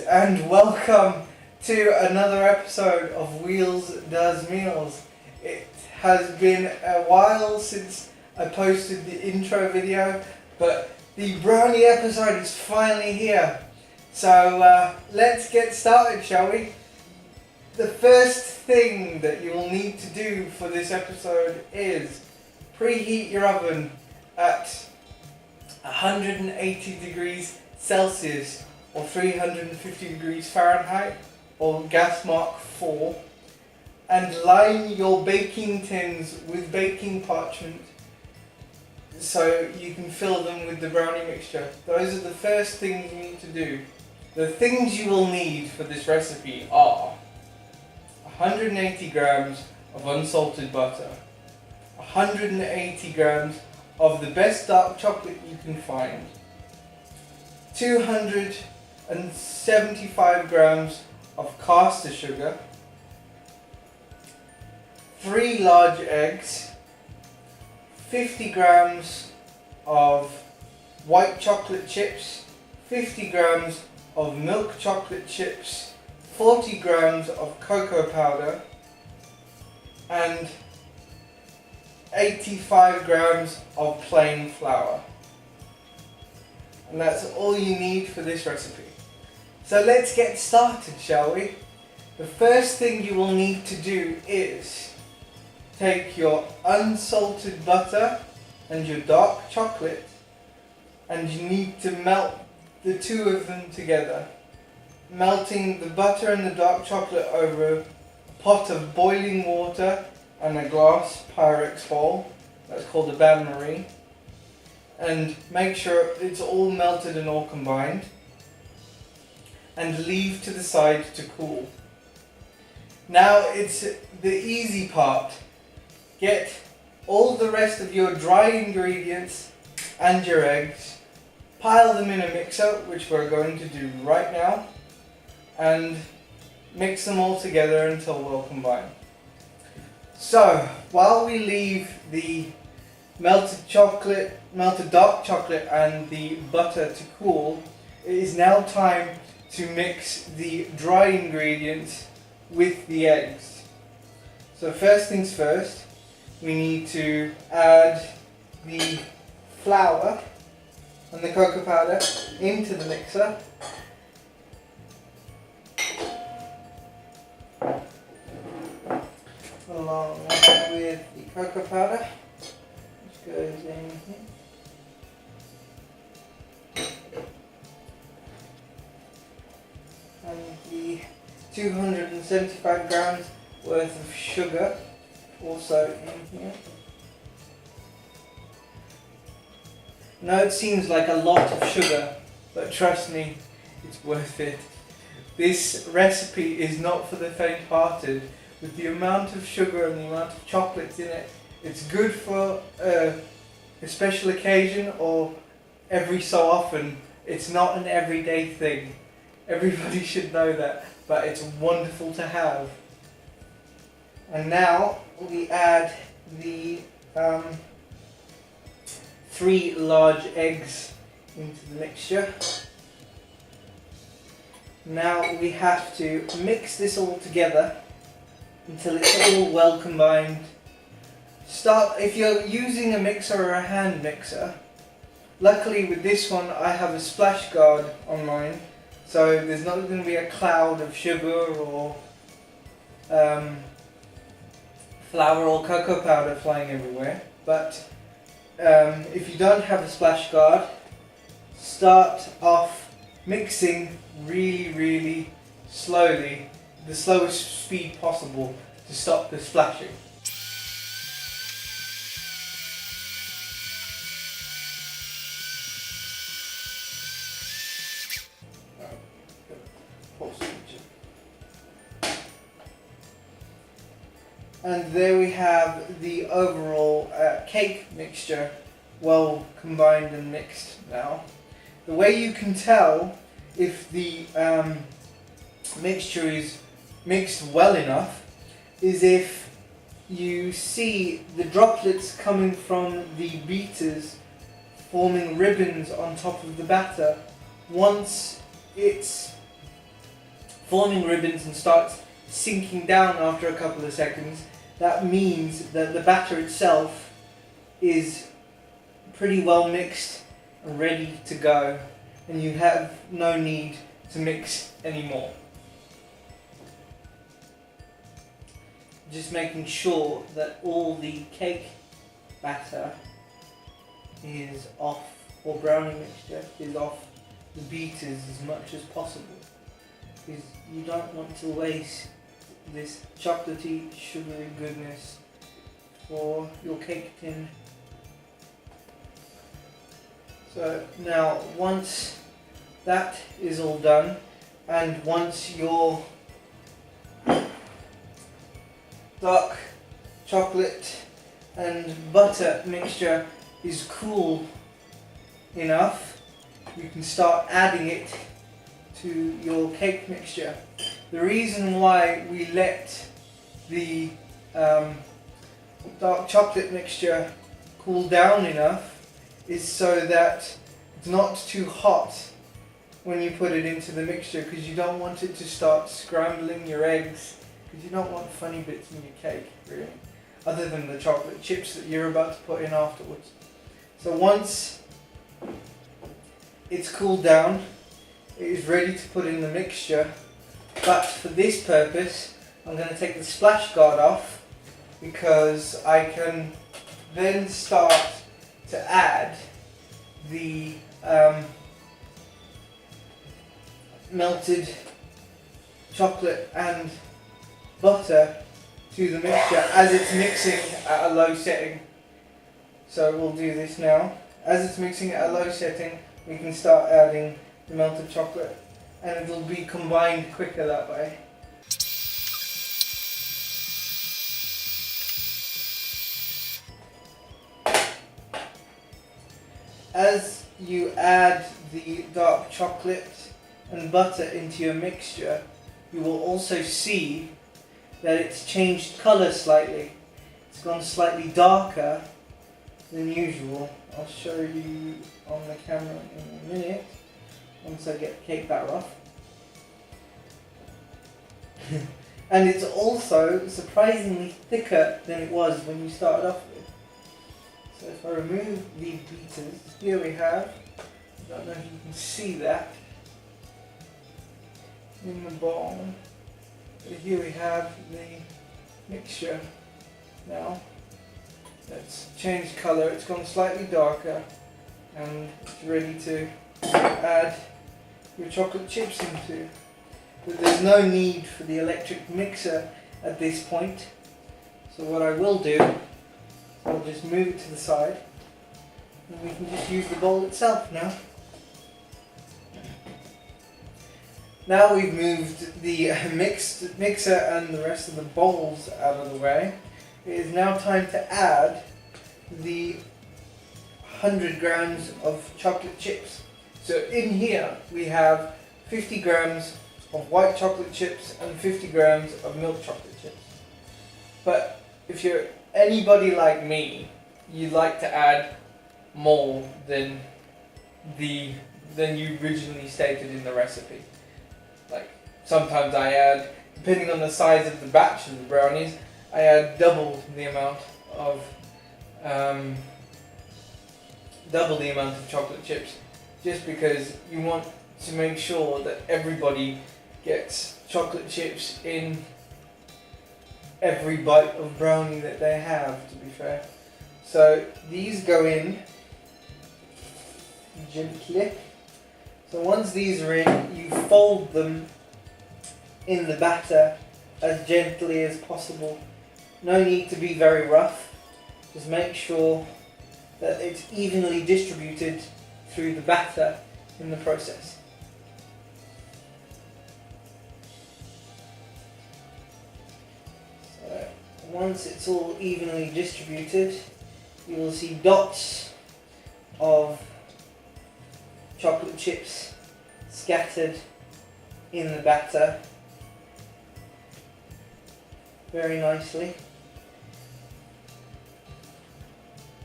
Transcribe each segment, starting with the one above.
and welcome to another episode of Wheels Does Meals. It has been a while since I posted the intro video, but the brownie episode is finally here. So let's get started, shall we? The first thing that you will need to do for this episode is preheat your oven at 180 degrees Celsius or 350 degrees Fahrenheit or gas mark 4, and line your baking tins with baking parchment so you can fill them with the brownie mixture. Those are the first things you need to do. The things you will need for this recipe are 180 grams of unsalted butter, 180 grams of the best dark chocolate you can find, 275 grams of caster sugar, 3 large eggs, 50 grams of white chocolate chips, 50 grams of milk chocolate chips, 40 grams of cocoa powder, and 85 grams of plain flour. And that's all you need for this recipe. So let's get started, shall we? The first thing you will need to do is take your unsalted butter and your dark chocolate, and you need to melt the two of them together. Melting the butter and the dark chocolate over a pot of boiling water and a glass Pyrex bowl. That's called a Bain-marie. And make sure it's all melted and all combined, and leave to the side to cool. Now it's the easy part. Get all the rest of your dry ingredients and your eggs, pile them in a mixer, which we're going to do right now, and mix them all together until well combined. So while we leave the melted dark chocolate and the butter to cool, it is now time to mix the dry ingredients with the eggs. So first things first, we need to add the flour and the cocoa powder into the mixer. Along with the cocoa powder, which goes in here. And the 275 grams worth of sugar also in here. Now it seems like a lot of sugar, but trust me, it's worth it. This recipe is not for the faint-hearted. With the amount of sugar and the amount of chocolates in it, it's good for a special occasion or every so often. It's not an everyday thing. Everybody should know that, but it's wonderful to have. And now we add the 3 large eggs into the mixture. Now we have to mix this all together until it's all well combined. If you're using a mixer or a hand mixer, luckily with this one I have a splash guard on mine, so there's not going to be a cloud of sugar or flour or cocoa powder flying everywhere. But if you don't have a splash guard, start off mixing really slowly, the slowest speed possible to stop the splashing. And there we have the overall cake mixture well combined and mixed now. The way you can tell if the mixture is mixed well enough is if you see the droplets coming from the beaters forming ribbons on top of the batter. Once it's forming ribbons and starts sinking down after a couple of seconds, that means that the batter itself is pretty well mixed and ready to go, and you have no need to mix anymore. Just making sure that all the cake batter is off, or brownie mixture is off the beaters as much as possible, because you don't want to waste this chocolatey, sugary goodness for your cake tin. So now once that is all done, and once your dark chocolate and butter mixture is cool enough, you can start adding it to your cake mixture. The reason why we let the dark chocolate mixture cool down enough is so that it's not too hot when you put it into the mixture, because you don't want it to start scrambling your eggs, because you don't want funny bits in your cake, really, other than the chocolate chips that you're about to put in afterwards. So once it's cooled down, it is ready to put in the mixture. But for this purpose, I'm going to take the splash guard off, because I can then start to add the melted chocolate and butter to the mixture as it's mixing at a low setting. So we'll do this now. As it's mixing at a low setting, we can start adding the melted chocolate, and it'll be combined quicker that way. As you add the dark chocolate and butter into your mixture, you will also see that it's changed colour slightly. It's gone slightly darker than usual. I'll show you on the camera in a minute, once I get the cake batter off. And it's also surprisingly thicker than it was when you started off with. So if I remove the beaters, here we have, I don't know if you can see that in the bowl, but here we have the mixture now. It's changed colour, it's gone slightly darker, and it's ready to add your chocolate chips into. But there's no need for the electric mixer at this point, so what I will do, I'll just move it to the side, and we can just use the bowl itself now. Now we've moved the mixer and the rest of the bowls out of the way, it is now time to add the 100 grams of chocolate chips. So in here we have 50 grams of white chocolate chips and 50 grams of milk chocolate chips. But if you're anybody like me, you like to add more than you originally stated in the recipe. Like sometimes I add, depending on the size of the batch of the brownies, I add double the amount of chocolate chips, just because you want to make sure that everybody gets chocolate chips in every bite of brownie that they have, to be fair. So these go in gently. So once these are in, you fold them in the batter as gently as possible. No need to be very rough, just make sure that it's evenly distributed through the batter in the process. So once it's all evenly distributed, you will see dots of chocolate chips scattered in the batter very nicely.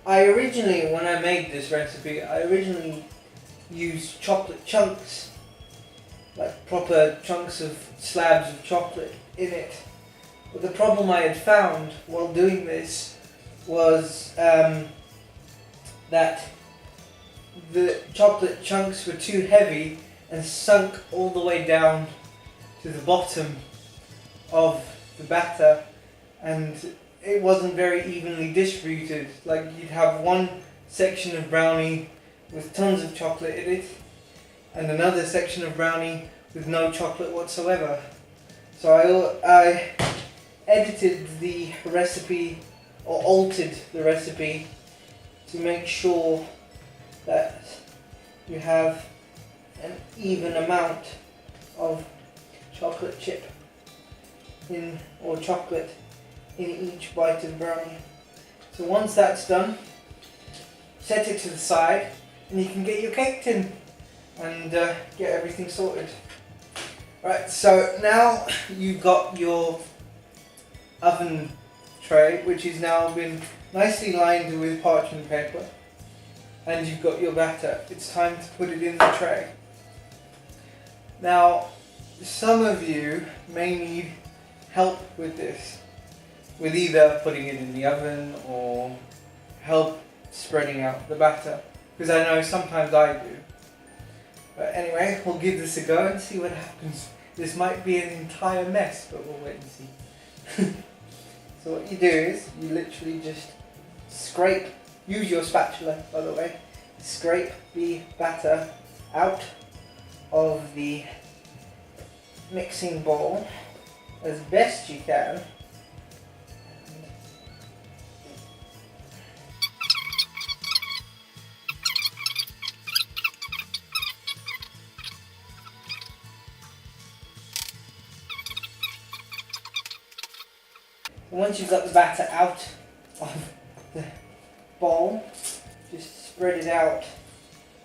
When I made this recipe, I originally used chocolate chunks like proper chunks of slabs of chocolate in it. But the problem I had found while doing this was that the chocolate chunks were too heavy and sunk all the way down to the bottom of the batter, and it wasn't very evenly distributed. Like, you'd have one section of brownie with tons of chocolate in it and another section of brownie with no chocolate whatsoever. So I edited the recipe, or altered the recipe, to make sure that you have an even amount of chocolate chip in, or chocolate in each bite of brownie. So once that's done, set it to the side and you can get your cake tin and get everything sorted. Right, so now you've got your oven tray, which has now been nicely lined with parchment paper, and you've got your batter. It's time to put it in the tray. Now, some of you may need help with this, with either putting it in the oven or help spreading out the batter, because I know sometimes I do. But anyway, we'll give this a go and see what happens. This might be an entire mess, but we'll wait and see. So what you do is, you literally just scrape, use your spatula by the way, scrape the batter out of the mixing bowl as best you can. Once you've got the batter out of the bowl, just spread it out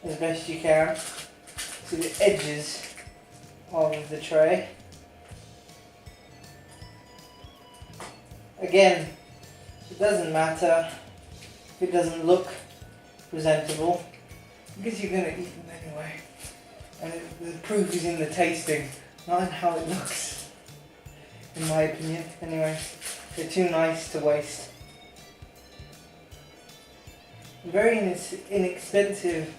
as best you can to the edges of the tray. Again, it doesn't matter if it doesn't look presentable, because you're going to eat them anyway. And the proof is in the tasting, not in how it looks, in my opinion. Anyway, they're too nice to waste. Very inexpensive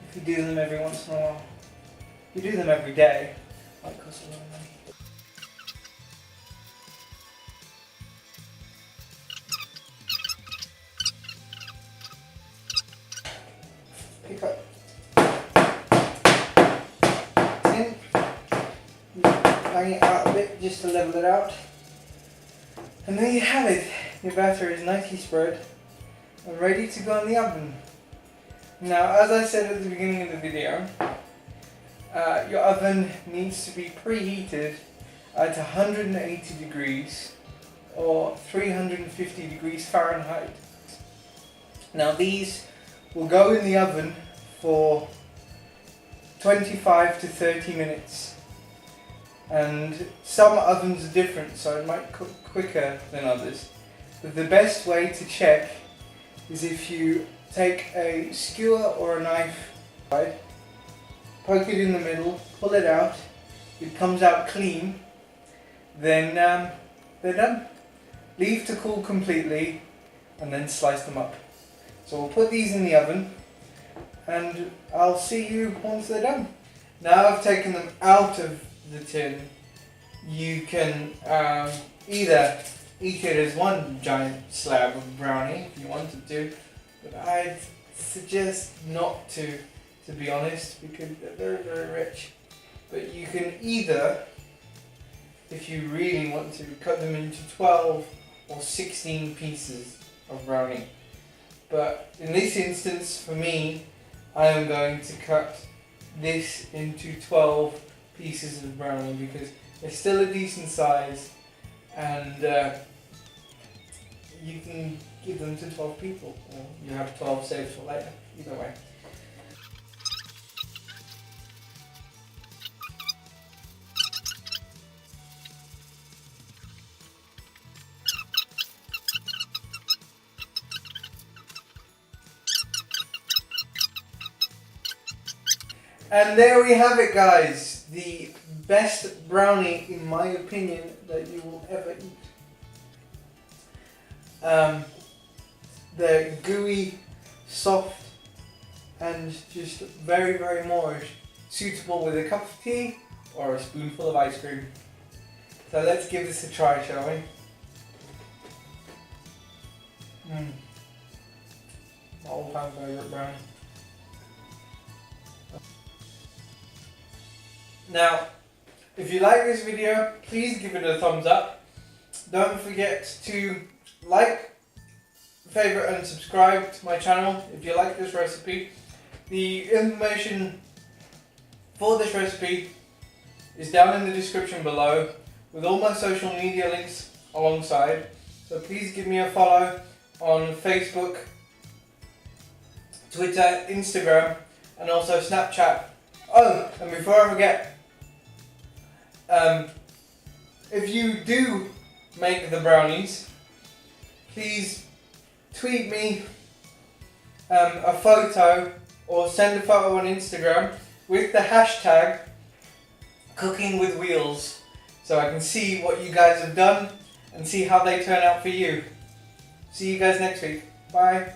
if you do them every once in a while. If you do them every day, it might cost a lot of money. Pick up tin, bang it out a bit just to level it out, and there you have it. Your batter is nicely spread and ready to go in the oven. Now, as I said at the beginning of the video, your oven needs to be preheated at 180 degrees or 350 degrees Fahrenheit. Now, these will go in the oven for 25 to 30 minutes, and some ovens are different, so it might cook quicker than others. But the best way to check is if you take a skewer or a knife, poke it in the middle, pull it out, it comes out clean, then they're done. Leave to cool completely and then slice them up. So we'll put these in the oven and I'll see you once they're done. Now I've taken them out of the tin, you can either eat it as one giant slab of brownie if you wanted to, but I'd suggest not to be honest, because they're very, very rich. But you can either, if you really want to, cut them into 12 or 16 pieces of brownie. But in this instance, for me, I am going to cut this into 12 pieces of brownie because they're still a decent size, and you can give them to 12 people, or you have 12 saved for later, either way. And there we have it, guys. the best brownie, in my opinion, that you will ever eat. They're gooey, soft, and just very, very moreish. Suitable with a cup of tea or a spoonful of ice cream. So let's give this a try, shall we? My all-time favourite brownie. Now, if you like this video, please give it a thumbs up. Don't forget to like, favourite and subscribe to my channel if you like this recipe. The information for this recipe is down in the description below with all my social media links alongside. So please give me a follow on Facebook, Twitter, Instagram, and also Snapchat. Oh, and before I forget, if you do make the brownies, please tweet me a photo or send a photo on Instagram with the hashtag cooking with wheels, so I can see what you guys have done and see how they turn out for you. See you guys next week. Bye.